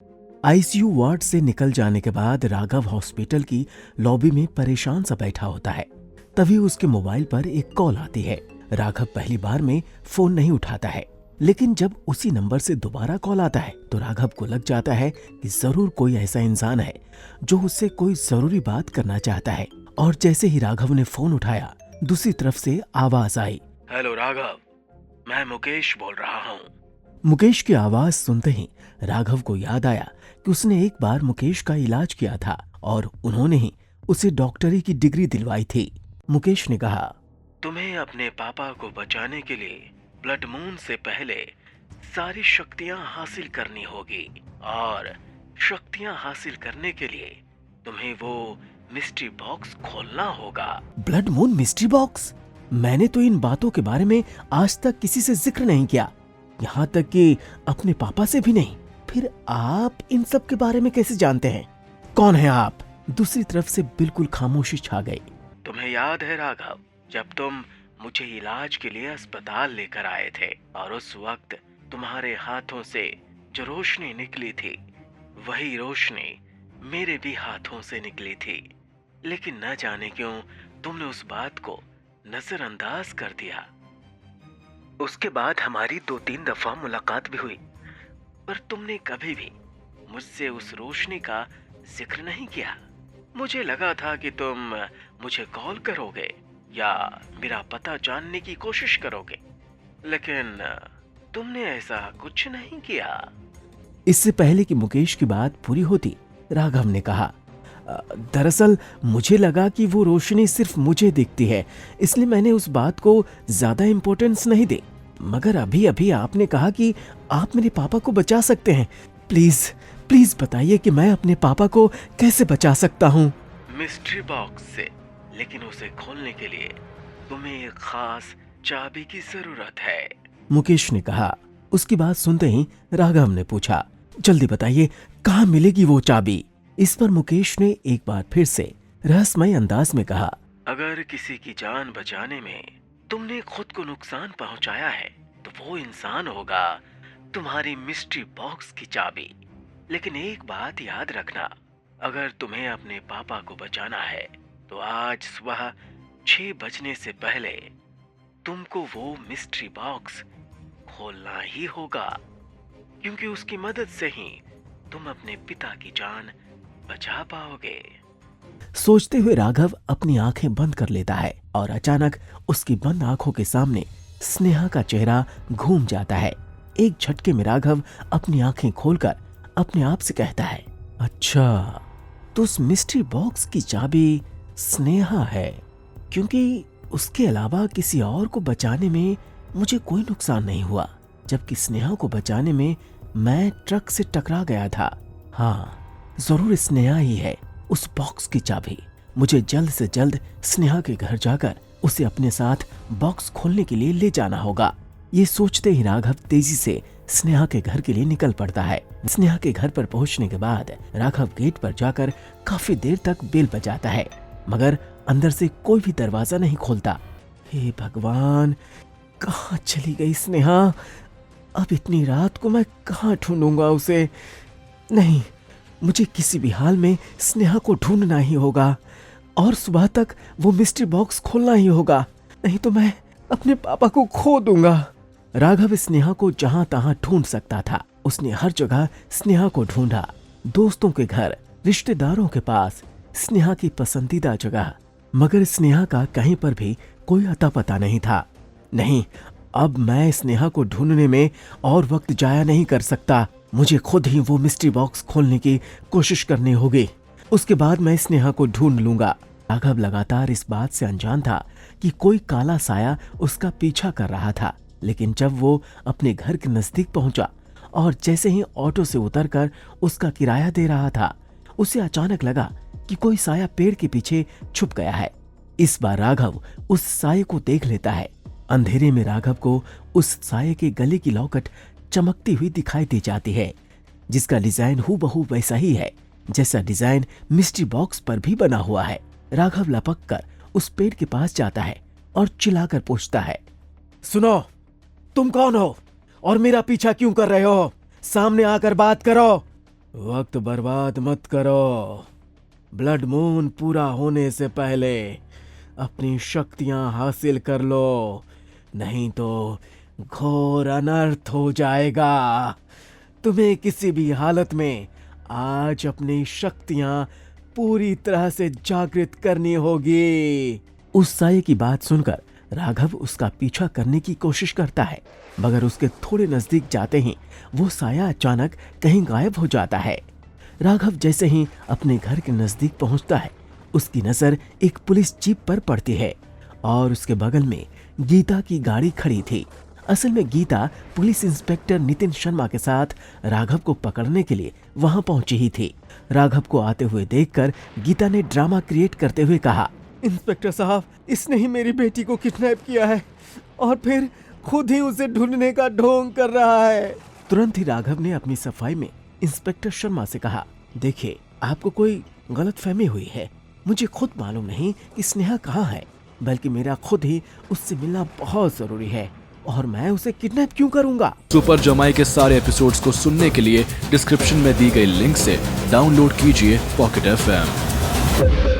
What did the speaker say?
ICU ward से निकल जाने के बाद राघव हॉस्पिटल की लॉबी में परेशान सा बैठा होता है। तभी उसके मोबाइल पर एक कॉल आती है। राघव पहली बार में फोन नहीं उठाता है, लेकिन जब उसी नंबर से दोबारा कॉल आता है तो राघव को लग जाता है कि जरूर कोई ऐसा इंसान है जो उससे कोई जरूरी बात करना चाहता है। और जैसे ही राघव ने फोन उठाया, दूसरी तरफ से आवाज आई। हेलो राघव, मैं मुकेश बोल रहा हूँ। मुकेश की आवाज सुनते ही राघव को याद आया कि उसने एक बार मुकेश का इलाज किया था और उन्होंने ही उसे डॉक्टरी की डिग्री दिलवाई थी। मुकेश ने कहा, तुम्हें अपने पापा को बचाने के लिए ब्लड मून से पहले सारी शक्तियाँ हासिल करनी होगी, और शक्तियाँ हासिल करने के लिए तुम्हें वो मिस्ट्री बॉक्स खोलना होगा। Blood moon mystery box? मैंने तो इन बातों के बारे में आज तक किसी से जिक्र नहीं किया, यहाँ तक कि अपने पापा से भी नहीं। फिर आप इन सब के बारे में कैसे जानते हैं? कौन है आप? दूसरी तरफ से बिल्कुल खामोशी छा गई। तुम्हें याद है राघव, जब तुम मुझे इलाज के लिए अस्पताल लेकर आए थे और उस वक्त तुम्हारे हाथों से जो रोशनी निकली थी, वही रोशनी मेरे भी हाथों से निकली थी, लेकिन न जाने क्यों तुमने उस बात को नजरअंदाज कर दिया। उसके बाद हमारी 2-3 दफा मुलाकात भी हुई, पर तुमने कभी भी मुझसे उस रोशनी का जिक्र नहीं किया। मुझे लगा था कि तुम मुझे कॉल करोगे या मेरा पता जानने की कोशिश करोगे, लेकिन तुमने ऐसा कुछ नहीं किया। इससे पहले कि मुकेश की बात पूरी होती, राघव ने कहा, दरअसल मुझे लगा कि वो रोशनी सिर्फ मुझे दिखती है, इसलिए मैंने उस बात को ज्यादा इम्पोर्टेंस नहीं दी। मगर अभी अभी आपने कहा कि आप मेरे पापा को बचा सकते हैं। प्लीज प्लीज बताइए कि मैं अपने पापा को कैसे बचा सकता हूँ। मिस्ट्री बॉक्स से, लेकिन उसे खोलने के लिए तुम्हें एक खास चाबी की जरूरत है। मुकेश ने कहा। उसकी बात सुनते ही राघव ने पूछा, जल्दी बताइए कहाँ मिलेगी वो चाबी? इस पर मुकेश ने एक बार फिर से रहस्यमय अंदाज में कहा, अगर किसी की जान बचाने में तुमने खुद को नुकसान पहुंचाया है तो वो इंसान होगा तुम्हारी मिस्ट्री बॉक्स की चाबी। लेकिन एक बात याद रखना, अगर तुम्हें अपने पापा को बचाना है तो आज सुबह 6 बजने से पहले तुमको वो मिस्ट्री बॉक्स खोलना ही होगा, क्योंकि उसकी मदद से ही तुम अपने पिता की जान बचा पाओगे। सोचते हुए राघव अपनी आंखें बंद कर लेता है और अचानक उसकी बंद आंखों के सामने स्नेहा का चेहरा घूम जाता है। एक झटके में राघव अपनी आंखें खोलकर अपने आप से कहता है, अच्छा तो उस मिस्ट्री बॉक्स की चाबी स्नेहा है, क्योंकि उसके अलावा किसी और को बचाने में मुझे कोई नुकसान नहीं हुआ, जबकि स्नेहा को बचाने में मैं ट्रक से टकरा गया था। हाँ, जरूर स्नेहा ही है उस बॉक्स की चाबी। मुझे जल्द से जल्द स्नेहा के घर जाकर उसे अपने साथ बॉक्स खोलने के लिए ले जाना होगा। ये सोचते ही राघव तेजी से स्नेहा के घर के लिए निकल पड़ता है। स्नेहा के घर पर पहुंचने के बाद राघव गेट पर जाकर काफी देर तक बेल बजाता है, मगर अंदर से कोई भी दरवाजा नहीं खोलता। हे भगवान, कहाँ चली गई स्नेहा? अब इतनी रात को मैं कहाँ ढूंढूंगा उसे? नहीं, मुझे किसी भी हाल में स्नेहा को ढूंढना ही होगा और सुबह तक वो मिस्ट्री बॉक्स खोलना ही होगा, नहीं तो मैं अपने पापा को खो दूंगा। राघव स्नेहा को जहां तहां ढूंढ सकता था, उसने हर जगह स्नेहा को ढूंढा। दोस्तों के घर, रिश्तेदारों के पास, स्नेहा की पसंदीदा जगह, मगर स्नेहा का कहीं पर भी कोई अता पता नहीं था। नहीं, अब मैं स्नेहा को ढूंढने में और वक्त जाया नहीं कर सकता। मुझे खुद ही वो मिस्ट्री बॉक्स खोलने की कोशिश करनी होगी, उसके बाद मैं स्नेहा को ढूंढ लूंगा। राघव लगातार इस बात से अनजान था कि कोई काला साया उसका पीछा कर रहा था, लेकिन जब वो अपने घर के नजदीक पहुंचा और जैसे ही ऑटो से उतरकर उसका किराया दे रहा था, उसे अचानक लगा कि कोई साया पेड़ के पीछे छुप गया है। इस बार राघव उस साये को देख लेता है। अंधेरे में राघव को उस साये के गले की लॉकेट चमकती हुई दिखाई दी जाती है, जिसका डिजाइन हूबहू वैसा ही है जैसा डिजाइन मिस्ट्री बॉक्स पर भी बना हुआ है। राघव लपक कर उस पेड़ के पास जाता है और चिल्लाकर पूछता है, सुनो, तुम कौन हो और मेरा पीछा क्यों कर रहे हो? सामने आकर बात करो। वक्त बर्बाद मत करो। ब्लड मून पूरा होने से पहले अपनी शक्तियां हासिल कर लो, नहीं तो घोर अनर्थ हो जाएगा। तुम्हें किसी भी हालत में आज अपनी शक्तियां पूरी तरह से जागृत करनी होगी। उस साये की बात सुनकर राघव उसका पीछा करने की कोशिश करता है, मगर उसके थोड़े नजदीक जाते ही वो साया अचानक कहीं गायब हो जाता है। राघव जैसे ही अपने घर के नजदीक पहुंचता है, उसकी नजर एक पुलिस जीप पर पड़ती है और उसके बगल में गीता की गाड़ी खड़ी थी। असल में गीता पुलिस इंस्पेक्टर नितिन शर्मा के साथ राघव को पकड़ने के लिए वहां पहुंची ही थी। राघव को आते हुए देखकर गीता ने ड्रामा क्रिएट करते हुए कहा, इंस्पेक्टर साहब, इसने ही मेरी बेटी को किडनैप किया है और फिर खुद ही उसे ढूंढने का ढोंग कर रहा है। तुरंत ही राघव ने अपनी सफाई में इंस्पेक्टर शर्मा से कहा, देखिए, आपको कोई गलतफहमी हुई है। मुझे खुद मालूम नहीं कि स्नेहा कहाँ है, बल्कि मेरा खुद ही उससे मिलना बहुत जरूरी है और मैं उसे किडनैप क्यों करूंगा। सुपर जमाई के सारे एपिसोड्स को सुनने के लिए डिस्क्रिप्शन में दी गई लिंक से डाउनलोड कीजिए पॉकेट FM।